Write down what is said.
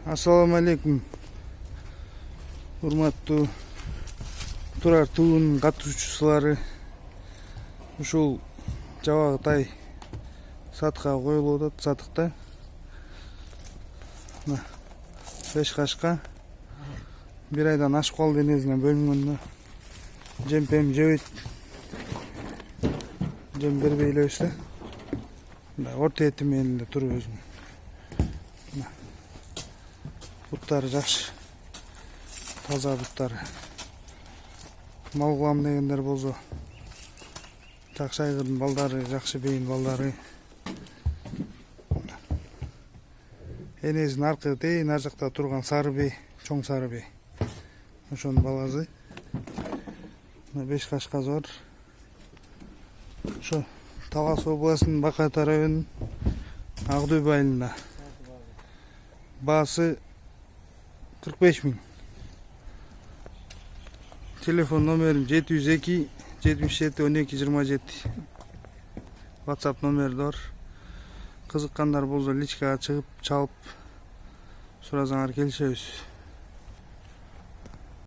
Assalamu alaikum. Урматтуу Турар туунун катышуучулары. Ушул жабагы тай сатка коюлуп атат, сатыкта. 5 кашка. Bir aydan ашып калды денесинен бөлүнгөндө. Жемпем жебейт. Жем бербей элебиз да. Орто эти менен эле туруп өзүм. Буттары жакшы. Таза буттары. Мал кылам дегендер болсо жакшы айгырдын балдары, жакшы бейин балдары. Энесинин аркы тейин ар жакта турган сары бей, чоң сары бей. Ошонун баласы. 5 кашкасы бар. Ошо Талас областынын Бакай тарабынын Ак Дүй байылында. Баасы 45 000. Телефон номерим 702 77 12 27. WhatsApp номери бар. Кызыккандар болсо личкага чыгып, чалып сурасаңар келишебиз.